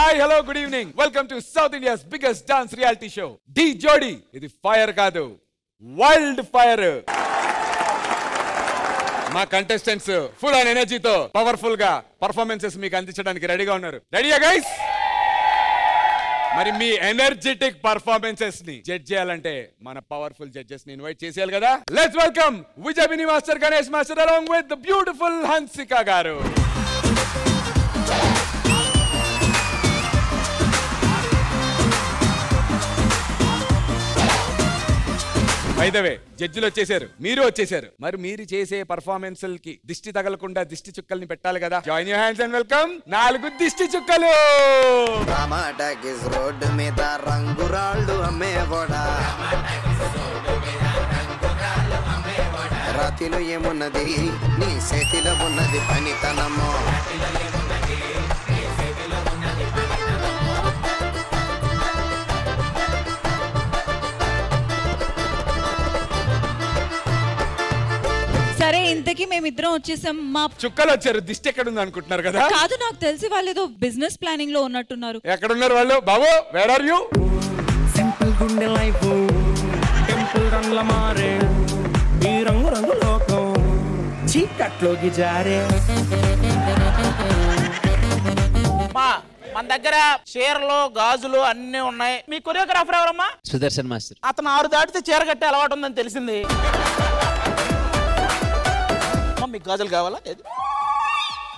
Hi hello good evening welcome to south India's biggest dance reality show Dhee Jodi. ఇది fire కాదు, wild fire. మా contestants full and ఎనర్జీతో powerful గా performances మీకు అందించడానికి రెడీగా ఉన్నారు. రెడీయా గైస్? మరి మీ ఎనర్జెటిక్ పర్ఫార్మెన్సెస్ ని జడ్జ్ చేయాలంటే మన పవర్ఫుల్ జడ్జెస్ ని ఇన్వైట్ చేసేయాలి కదా. Let's welcome Vijay Binny master, Ganesh master along with the beautiful Hansika garu. By the way జడ్జిలు వచ్చేసారు, మీరు వచ్చేసారు. మరి మీరు చేసే పర్ఫార్మెన్స్ కి దిష్టి తగలకుండా దిష్టి చుక్కల్ని పెట్టాలి కదా. Join your hands and welcome 4 దిష్టి చుక్కలు. రోడ్డు మీద రంగురాళ్ళు అమ్మేవాడా, రాతిలో ఏమున్నది నీ చేతిలో ఉన్నది పనితనమో. సరే, ఇంతకీ మేమిద్దరం వచ్చేసాం. మా చుక్కలు వచ్చారు, దిష్టి ఎక్కడ ఉంది అనుకుంటున్నారు కదా. కాదు, నాకు తెలిసి వాళ్ళు ఏదో బిజినెస్ ప్లానింగ్ లో ఉన్నట్టున్నారు. ఎక్కడున్నారు వాళ్ళు? బాబు, వేర్ ఆర్ యు? సింపుల్ గుండె లైఫ్ టెంపుల్ రంగుల మారే, ఈ రంగు రంగు లోకం చీకట్లోకి జారే. మన దగ్గర చీరలు గాజులు అన్ని ఉన్నాయి. మీ కొరియోగ్రాఫర్ ఎవరమ్మా? సుదర్శన్ మాస్టర్. అతను 6 దాటితే చీర కట్టే అలవాటు ఉందని తెలిసింది. మీకు గాజులు కావాలా?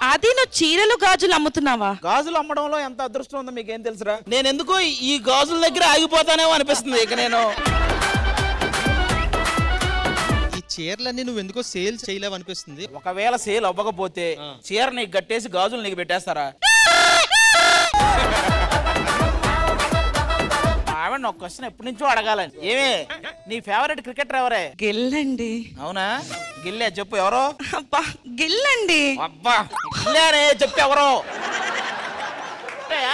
అది నువ్వు చీరలు గాజులు అమ్ముతున్నావా? గాజులు అమ్మడంలో ఎంత అదృష్టం ఉందో మీకేం తెలుసురా? నేను ఎందుకో ఈ గాజుల దగ్గర ఆగిపోతానేమో అనిపిస్తుంది. ఇక నేను ఈ చీరలన్నీ నువ్వు ఎందుకో సేల్ చేయలేవు అనిపిస్తుంది. ఒకవేళ సేల్ అవ్వకపోతే చీర నీకు కట్టేసి గాజులు నీకు పెట్టేస్తారా? ఆవిడ ఒక క్వశ్చన్ ఎప్పటి నుంచో అడగాలని. ఏమే నీ ఫేవరెట్ క్రికెటర్ ఎవరే? గిల్లండి. అవునా? గిల్లే చెప్పు ఎవరో. అబ్బా గిల్లండి. అబ్బా గిల్లానే చెప్పు ఎవరో.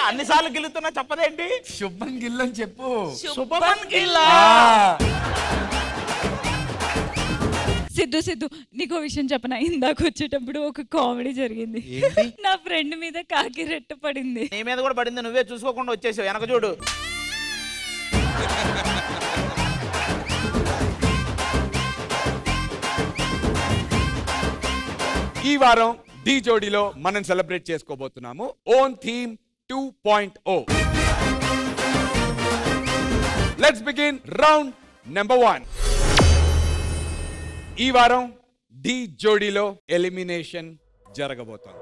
అన్నిసార్లు గిల్లుతున్నా చెప్పదేంటి? శుభన్ గిల్ అని చెప్పు. శుభమన్ గిల్లా. సిద్ధు సిద్ధు, నీకో విషయం చెప్పనా? ఇందాక వచ్చేటప్పుడు ఒక కామెడీ జరిగింది. నా ఫ్రెండ్ మీద కాకి రెట్ట పడింది. నీ మీద కూడా పడింది, నువ్వే చూసుకోకుండా వచ్చేసావు. వెనక చూడు. ఈ వారం డి జోడీలో మనం సెలబ్రేట్ చేసుకోబోతున్నాము own theme 2.0. Let's begin round number 1. ఈ వారం డి జోడీలో ఎలిమినేషన్ జరగబోతోంది.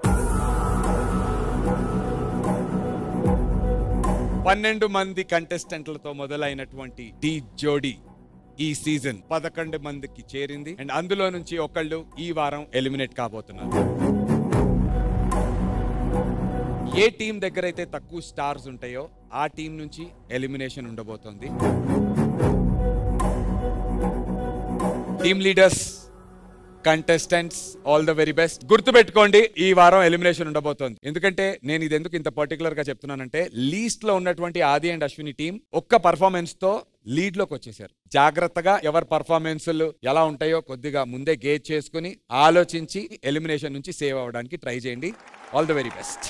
12 మంది కంటెస్టెంట్లతో మొదలైనటువంటి డి జోడీ ఈ సీజన్ 11 మందికి చేరింది. అండ్ అందులో నుంచి ఒకళ్ళు ఈ వారం ఎలిమినేట్ కాబోతున్నారు. ఏ టీం దగ్గర అయితే తక్కువ స్టార్స్ ఉంటాయో ఆ టీం నుంచి ఎలిమినేషన్ ఉండబోతోంది. Team leaders, contestants, all the very best. గుర్తుపెట్టుకోండి, ఈ వారం ఎలిమినేషన్ ఉండబోతోంది. ఎందుకంటే నేను ఇది ఎందుకు ఇంత పర్టికులర్ గా చెప్తున్నానంటే, లీస్ట్ లో ఉన్నటువంటి ఆది అండ్ అశ్విని టీం ఒక్క పర్ఫార్మెన్స్ తో లీడ్ లోకి వచ్చేసారు. జాగ్రత్తగా ఎవరి పర్ఫార్మెన్స్లు ఎలా ఉంటాయో కొద్దిగా ముందే గేజ్ చేసుకుని ఆలోచించి ఎలిమినేషన్ నుంచి సేవ్ అవ్వడానికి ట్రై చేయండి. All the very best.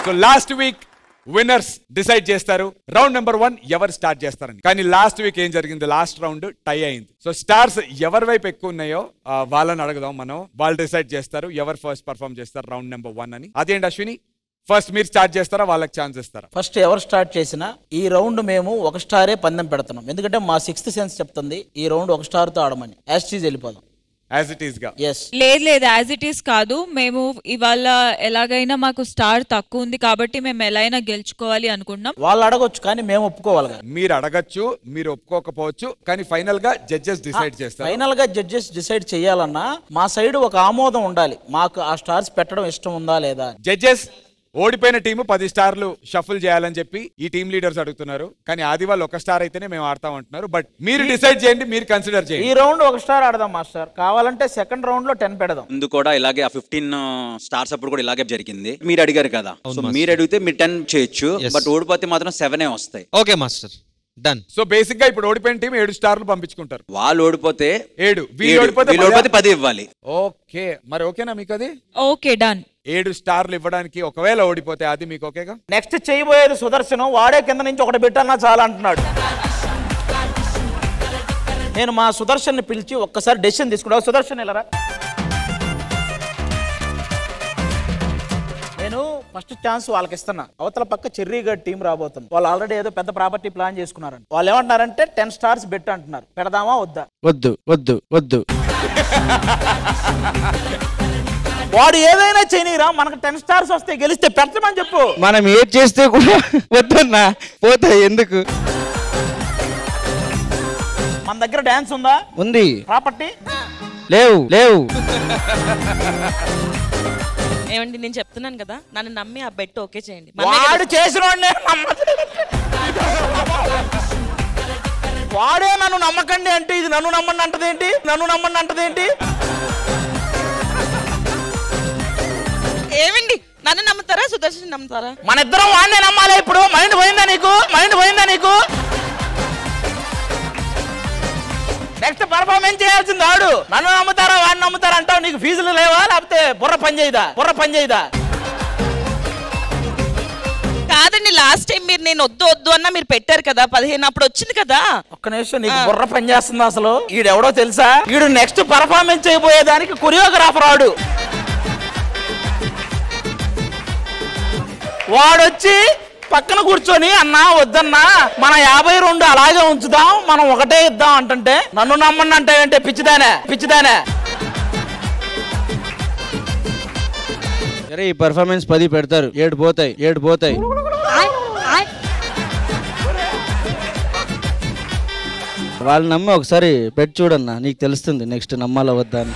So last week winners decide చేస్తారు. రౌండ్ నెంబర్ 1 ఎవరు స్టార్ట్ చేస్తారని. కానీ లాస్ట్ వీక్ ఏం జరిగింది? లాస్ట్ రౌండ్ టై అయింది. సో స్టార్స్ ఎవరి వైపు ఎక్కువ ఉన్నాయో వాళ్ళని అడుగుదాం మనం. వాళ్ళు డిసైడ్ చేస్తారు ఎవరు ఫస్ట్ పర్ఫార్మ్ చేస్తారు రౌండ్ నెంబర్ 1 అని. అదేంటి అశ్విని, ఫస్ట్ మీరు స్టార్ట్ చేస్తారా, వాళ్ళకి ఛాన్స్ ఇస్తారా? ఫస్ట్ ఎవరు స్టార్ట్ చేసినా ఈ రౌండ్ మేము 1 స్టారే పందెం పెడుతున్నాం. ఎందుకంటే మా 6th సెన్స్ చెప్తుంది ఈ రౌండ్ 1 స్టార్ తో ఆడమని. యాజ్ టీజ్ వెళ్ళిపోదాం. యాజ్ ఇట్ ఈస్ గా. లేదు, యాజ్ ఇట్ ఈస్ కాదు. మేము ఇవాళ ఎలాగైనా మాకు స్టార్ తక్కువ ఉంది కాబట్టి మేము ఎలా అయినా గెలుచుకోవాలి అనుకున్నాం. వాళ్ళు అడగొచ్చు కానీ మేము ఒప్పుకోవాలి. మీరు అడగచ్చు, మీరు ఒప్పుకోకపోవచ్చు, కానీ ఫైనల్ గా జడ్జెస్ డిసైడ్ చేస్తారు. ఫైనల్ గా జడ్జెస్ డిసైడ్ చేయాలన్నా మా సైడ్ ఒక ఆమోదం ఉండాలి. మాకు ఆ స్టార్స్ పెట్టడం ఇష్టం ఉందా లేదా. జడ్జెస్ ఓడిపోయిన టీము 10 స్టార్లు షఫుల్ చేయాలని చెప్పి ఈ టీమ్ లీడర్స్ అడుగుతున్నారు. కానీ ఆది వాళ్ళు 1 స్టార్ అయితేనే మేము ఆడతాం అంటున్నారు. బట్ మీరు డిసైడ్ చేయండి, మీరు కన్సిడర్ చేయండి. ఈ రౌండ్ 1 స్టార్ ఆడదాం మాస్టర్. కావాలంటే సెకండ్ రౌండ్ లో 10 పెడదాం. ముందు కూడా ఇలాగే ఆ 15 స్టార్స్ అప్పుడు కూడా ఇలాగే జరిగింది. మీరు అడిగారు కదా, సో మీరు అడిగితే మీరు 10 చేయొచ్చు. బట్ ఓడిపోతే మాత్రం 7 వస్తాయి. Okay master, done. So basic గా ఇప్పుడు ఓడిపోయిన టీం 7 స్టార్లు పంపించుకుంటారు. వాళ్ళు ఓడిపోతే 7, వీళ్ళు ఓడిపోతే 10 ఇవ్వాలి. ఓకే, మరి ఓకేనా మీకు అది? Okay, done. 7 స్టార్లు ఇవ్వడానికి ఒకవేళ ఓడిపోతే అది మీకు ఓకేగా? నెక్స్ట్ చేయబోయేది సుదర్శనం, వాడే కింద నుంచి ఒకటి పెట్టన్నా చాలా అంటున్నాడు. నేను మా సుదర్శన్ని పిలిచి ఒక్కసారి డెసిషన్ తీసుకున్నావు. సుదర్శన్ వెళ్ళరా. నేను ఫస్ట్ ఛాన్స్ వాళ్ళకి ఇస్తున్నా. అవతల పక్క చెర్రీగడ్ టీం రాబోతుంది. వాళ్ళు ఆల్రెడీ ఏదో పెద్ద ప్రాపర్టీ ప్లాన్ చేసుకున్నారంట. వాళ్ళు ఏమంటున్నారంటే 10 స్టార్స్ బెట్ అంటున్నారు. పెడదామా వద్దా? వద్దు వద్దు వద్దు. వాడు ఏదైనా చేయనీరా, మనకు 10 స్టార్స్ వస్తే గెలిస్తే పెట్టమని చెప్పు. మనం ఏది చేస్తే కూడా వద్దన్నా, పోతా ఎందుకు? మన దగ్గర డాన్స్ ఉందా? ఉంది. ప్రాపర్టీ లేవు లేవు. ఏమండి నేను చెప్తున్నాను కదా, నన్ను నమ్మి ఆ బెట్ ఓకే చేయండి. వాడు చేసిన వాడే నన్ను నమ్మకండి అంటే ఇది నన్ను నమ్మండి అంటదేంటి? నన్ను నమ్మండి అంటదేంటి? ఏమండి నన్ను నమ్ముతారా సుదర్శన్ నమ్ముతారా? మన ఇద్దరం వాడినే నమ్మాలి. ఇప్పుడు మైండ్ పోయిందా నీకు? మైండ్ పోయిందా నీకు? నెక్స్ట్ పర్ఫార్మెన్స్ చేయాల్సింది వాడు. నన్ను నమ్ముతారా వాడిని నమ్ముతారా అంటావు. నీకు ఫీజులు లేవా? లేకపోతే బుర్ర పని చేయదా? బుర్ర పని చేయదా? కాదండి, లాస్ట్ టైం మీరు నేను వద్దు వద్దు అన్నా మీరు పెట్టారు కదా 15, అప్పుడు వచ్చింది కదా. ఒక్క నిమిషం, నీకు బుర్ర పని చేస్తుంది అసలు? ఈడెవడో తెలుసా? ఈడు నెక్స్ట్ పర్ఫార్మెన్స్ చేయబోయేదానికి కొరియోగ్రాఫర్ వాడు. వాడొచ్చి పక్కన కూర్చొని అన్నా వద్దన్నా మన 52 అలాగే ఉంచుదాం, మనం ఒకటే ఇద్దాం అంటుంటే నన్ను నమ్మండి అంటే పిచ్చిదానే పిచ్చిదానే. సరే ఈ పర్ఫార్మెన్స్ 10 పెడతారు, 7 పోతాయి 7 పోతాయి. వాళ్ళు నమ్మి ఒకసారి పెట్టి చూడన్నా, నీకు తెలుస్తుంది నెక్స్ట్ నమ్మాలా వద్దా అని.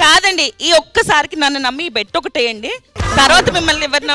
కాదండి, ఈ ఒక్కసారికి నన్ను నమ్మి బెట్ ఒకటేయండి, తర్వాత మిమ్మల్ని ఎవరిన